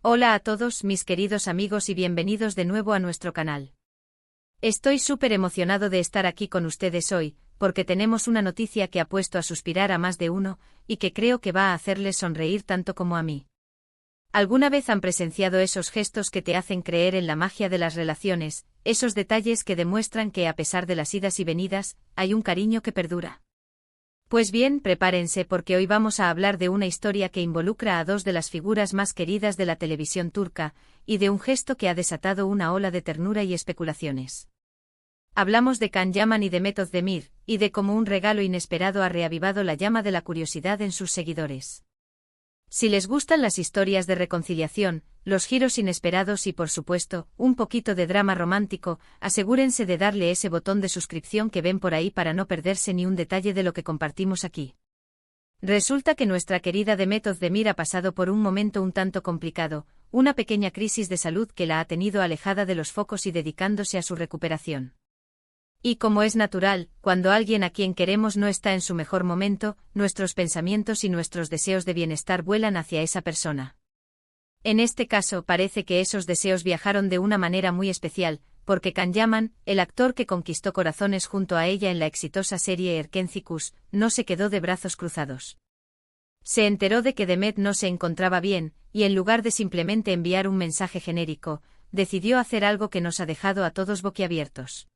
Hola a todos mis queridos amigos y bienvenidos de nuevo a nuestro canal. Estoy súper emocionado de estar aquí con ustedes hoy, porque tenemos una noticia que ha puesto a suspirar a más de uno, y que creo que va a hacerles sonreír tanto como a mí. ¿Alguna vez han presenciado esos gestos que te hacen creer en la magia de las relaciones, esos detalles que demuestran que a pesar de las idas y venidas, hay un cariño que perdura? Pues bien, prepárense porque hoy vamos a hablar de una historia que involucra a dos de las figuras más queridas de la televisión turca, y de un gesto que ha desatado una ola de ternura y especulaciones. Hablamos de Can Yaman y Demet Özdemir, y de cómo un regalo inesperado ha reavivado la llama de la curiosidad en sus seguidores. Si les gustan las historias de reconciliación, los giros inesperados y por supuesto, un poquito de drama romántico, asegúrense de darle ese botón de suscripción que ven por ahí para no perderse ni un detalle de lo que compartimos aquí. Resulta que nuestra querida Demet Özdemir ha pasado por un momento un tanto complicado, una pequeña crisis de salud que la ha tenido alejada de los focos y dedicándose a su recuperación. Y como es natural, cuando alguien a quien queremos no está en su mejor momento, nuestros pensamientos y nuestros deseos de bienestar vuelan hacia esa persona. En este caso parece que esos deseos viajaron de una manera muy especial, porque Can Yaman, el actor que conquistó corazones junto a ella en la exitosa serie Erkenci, no se quedó de brazos cruzados. Se enteró de que Demet no se encontraba bien, y en lugar de simplemente enviar un mensaje genérico, decidió hacer algo que nos ha dejado a todos boquiabiertos.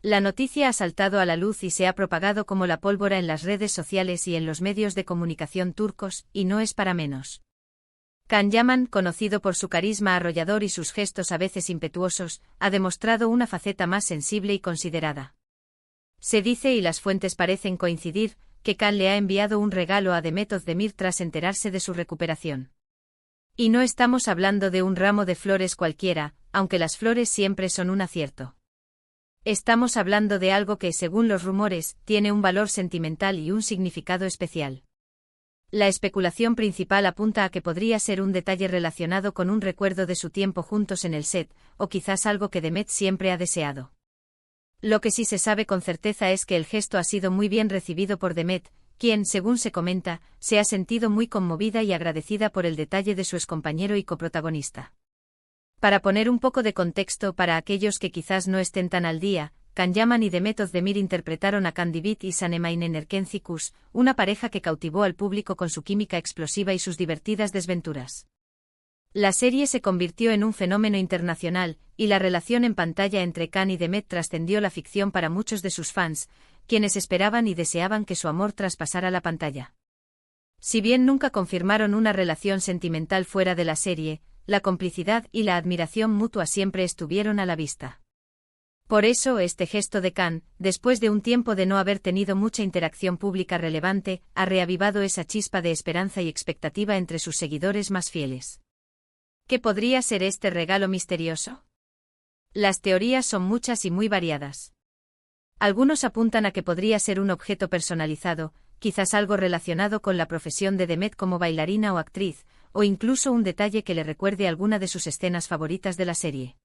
La noticia ha saltado a la luz y se ha propagado como la pólvora en las redes sociales y en los medios de comunicación turcos, y no es para menos. Can Yaman, conocido por su carisma arrollador y sus gestos a veces impetuosos, ha demostrado una faceta más sensible y considerada. Se dice, y las fuentes parecen coincidir, que Can le ha enviado un regalo a Demet Özdemir tras enterarse de su recuperación. Y no estamos hablando de un ramo de flores cualquiera, aunque las flores siempre son un acierto. Estamos hablando de algo que, según los rumores, tiene un valor sentimental y un significado especial. La especulación principal apunta a que podría ser un detalle relacionado con un recuerdo de su tiempo juntos en el set, o quizás algo que Demet siempre ha deseado. Lo que sí se sabe con certeza es que el gesto ha sido muy bien recibido por Demet, quien, según se comenta, se ha sentido muy conmovida y agradecida por el detalle de su excompañero y coprotagonista. Para poner un poco de contexto para aquellos que quizás no estén tan al día, Can Yaman y Demet Özdemir interpretaron a Can Divit y Sanemayın en Erkenci, una pareja que cautivó al público con su química explosiva y sus divertidas desventuras. La serie se convirtió en un fenómeno internacional, y la relación en pantalla entre Can y Demet trascendió la ficción para muchos de sus fans, quienes esperaban y deseaban que su amor traspasara la pantalla. Si bien nunca confirmaron una relación sentimental fuera de la serie, la complicidad y la admiración mutua siempre estuvieron a la vista. Por eso este gesto de Can, después de un tiempo de no haber tenido mucha interacción pública relevante, ha reavivado esa chispa de esperanza y expectativa entre sus seguidores más fieles. ¿Qué podría ser este regalo misterioso? Las teorías son muchas y muy variadas. Algunos apuntan a que podría ser un objeto personalizado, quizás algo relacionado con la profesión de Demet como bailarina o actriz, o incluso un detalle que le recuerde alguna de sus escenas favoritas de la serie.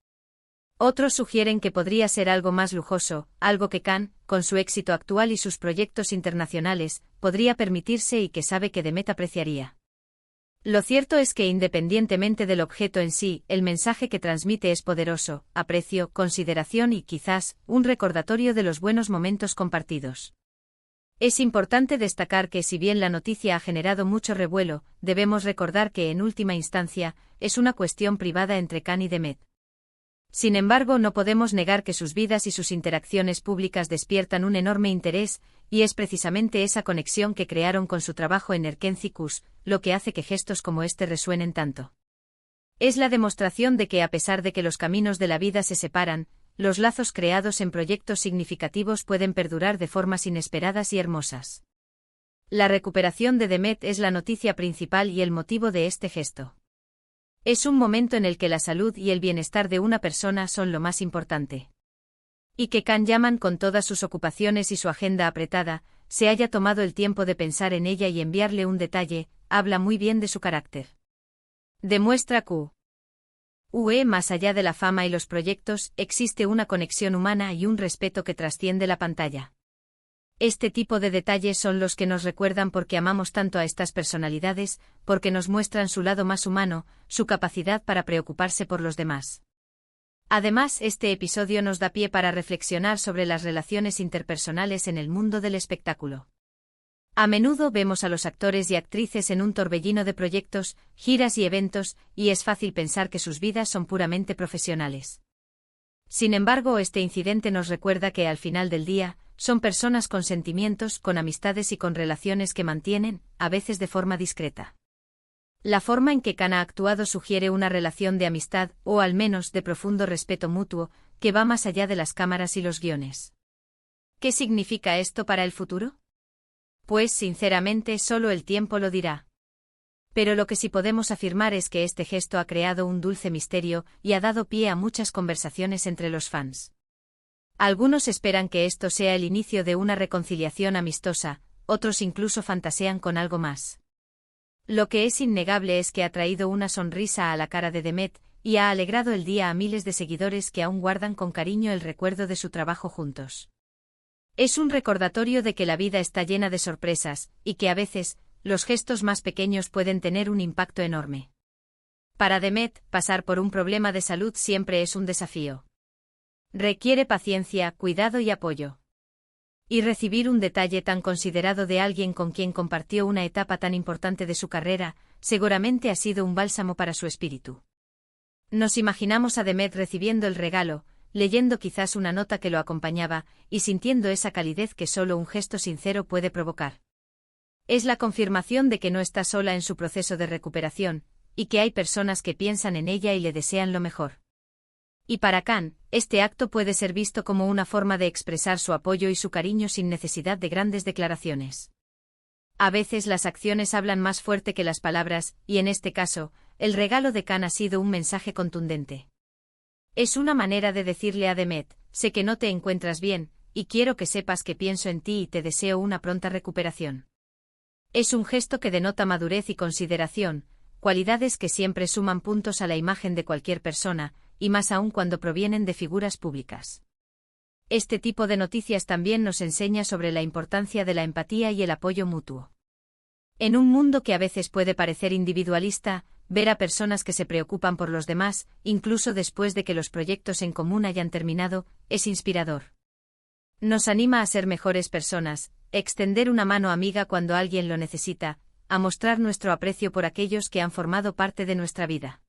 Otros sugieren que podría ser algo más lujoso, algo que Can, con su éxito actual y sus proyectos internacionales, podría permitirse y que sabe que Demet apreciaría. Lo cierto es que independientemente del objeto en sí, el mensaje que transmite es poderoso: aprecio, consideración y quizás, un recordatorio de los buenos momentos compartidos. Es importante destacar que si bien la noticia ha generado mucho revuelo, debemos recordar que en última instancia, es una cuestión privada entre Can y Demet. Sin embargo, no podemos negar que sus vidas y sus interacciones públicas despiertan un enorme interés, y es precisamente esa conexión que crearon con su trabajo en Erkenci, lo que hace que gestos como este resuenen tanto. Es la demostración de que a pesar de que los caminos de la vida se separan, los lazos creados en proyectos significativos pueden perdurar de formas inesperadas y hermosas. La recuperación de Demet es la noticia principal y el motivo de este gesto. Es un momento en el que la salud y el bienestar de una persona son lo más importante. Y que Can Yaman, con todas sus ocupaciones y su agenda apretada, se haya tomado el tiempo de pensar en ella y enviarle un detalle, habla muy bien de su carácter. Demuestra que más allá de la fama y los proyectos, existe una conexión humana y un respeto que trasciende la pantalla. Este tipo de detalles son los que nos recuerdan por qué amamos tanto a estas personalidades, porque nos muestran su lado más humano, su capacidad para preocuparse por los demás. Además, este episodio nos da pie para reflexionar sobre las relaciones interpersonales en el mundo del espectáculo. A menudo vemos a los actores y actrices en un torbellino de proyectos, giras y eventos, y es fácil pensar que sus vidas son puramente profesionales. Sin embargo, este incidente nos recuerda que al final del día, son personas con sentimientos, con amistades y con relaciones que mantienen, a veces de forma discreta. La forma en que Khan ha actuado sugiere una relación de amistad, o al menos de profundo respeto mutuo, que va más allá de las cámaras y los guiones. ¿Qué significa esto para el futuro? Pues sinceramente solo el tiempo lo dirá. Pero lo que sí podemos afirmar es que este gesto ha creado un dulce misterio y ha dado pie a muchas conversaciones entre los fans. Algunos esperan que esto sea el inicio de una reconciliación amistosa, otros incluso fantasean con algo más. Lo que es innegable es que ha traído una sonrisa a la cara de Demet, y ha alegrado el día a miles de seguidores que aún guardan con cariño el recuerdo de su trabajo juntos. Es un recordatorio de que la vida está llena de sorpresas, y que a veces, los gestos más pequeños pueden tener un impacto enorme. Para Demet, pasar por un problema de salud siempre es un desafío. Requiere paciencia, cuidado y apoyo. Y recibir un detalle tan considerado de alguien con quien compartió una etapa tan importante de su carrera, seguramente ha sido un bálsamo para su espíritu. Nos imaginamos a Demet recibiendo el regalo, leyendo quizás una nota que lo acompañaba, y sintiendo esa calidez que solo un gesto sincero puede provocar. Es la confirmación de que no está sola en su proceso de recuperación, y que hay personas que piensan en ella y le desean lo mejor. Y para Khan, este acto puede ser visto como una forma de expresar su apoyo y su cariño sin necesidad de grandes declaraciones. A veces las acciones hablan más fuerte que las palabras, y en este caso, el regalo de Khan ha sido un mensaje contundente. Es una manera de decirle a Demet, sé que no te encuentras bien, y quiero que sepas que pienso en ti y te deseo una pronta recuperación. Es un gesto que denota madurez y consideración, cualidades que siempre suman puntos a la imagen de cualquier persona, y más aún cuando provienen de figuras públicas. Este tipo de noticias también nos enseña sobre la importancia de la empatía y el apoyo mutuo. En un mundo que a veces puede parecer individualista, ver a personas que se preocupan por los demás, incluso después de que los proyectos en común hayan terminado, es inspirador. Nos anima a ser mejores personas, extender una mano amiga cuando alguien lo necesita, a mostrar nuestro aprecio por aquellos que han formado parte de nuestra vida.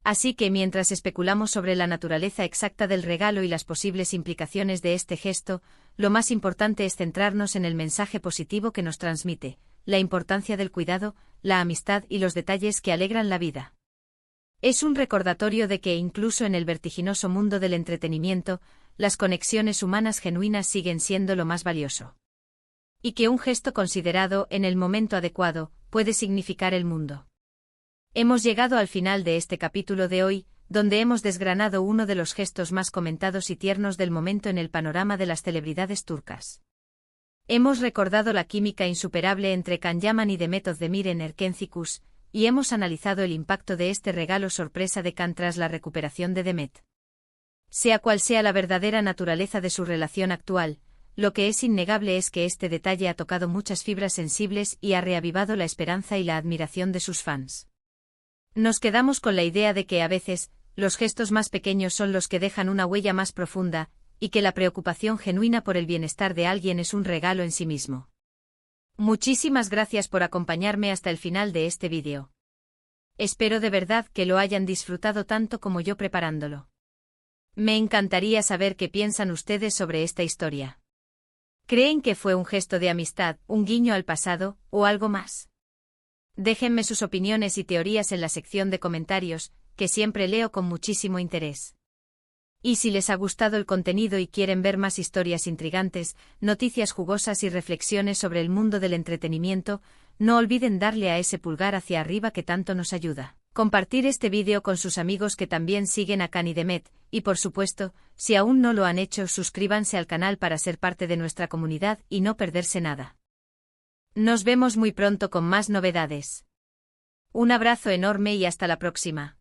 Así que mientras especulamos sobre la naturaleza exacta del regalo y las posibles implicaciones de este gesto, lo más importante es centrarnos en el mensaje positivo que nos transmite, la importancia del cuidado, la amistad y los detalles que alegran la vida. Es un recordatorio de que incluso en el vertiginoso mundo del entretenimiento, las conexiones humanas genuinas siguen siendo lo más valioso. Y que un gesto considerado en el momento adecuado puede significar el mundo. Hemos llegado al final de este capítulo de hoy, donde hemos desgranado uno de los gestos más comentados y tiernos del momento en el panorama de las celebridades turcas. Hemos recordado la química insuperable entre Can Yaman y Demet Özdemir en Erkenci, y hemos analizado el impacto de este regalo sorpresa de Can tras la recuperación de Demet. Sea cual sea la verdadera naturaleza de su relación actual, lo que es innegable es que este detalle ha tocado muchas fibras sensibles y ha reavivado la esperanza y la admiración de sus fans. Nos quedamos con la idea de que a veces, los gestos más pequeños son los que dejan una huella más profunda, y que la preocupación genuina por el bienestar de alguien es un regalo en sí mismo. Muchísimas gracias por acompañarme hasta el final de este vídeo. Espero de verdad que lo hayan disfrutado tanto como yo preparándolo. Me encantaría saber qué piensan ustedes sobre esta historia. ¿Creen que fue un gesto de amistad, un guiño al pasado, o algo más? Déjenme sus opiniones y teorías en la sección de comentarios, que siempre leo con muchísimo interés. Y si les ha gustado el contenido y quieren ver más historias intrigantes, noticias jugosas y reflexiones sobre el mundo del entretenimiento, no olviden darle a ese pulgar hacia arriba que tanto nos ayuda. Compartir este vídeo con sus amigos que también siguen a Can y Demet, y por supuesto, si aún no lo han hecho, suscríbanse al canal para ser parte de nuestra comunidad y no perderse nada. Nos vemos muy pronto con más novedades. Un abrazo enorme y hasta la próxima.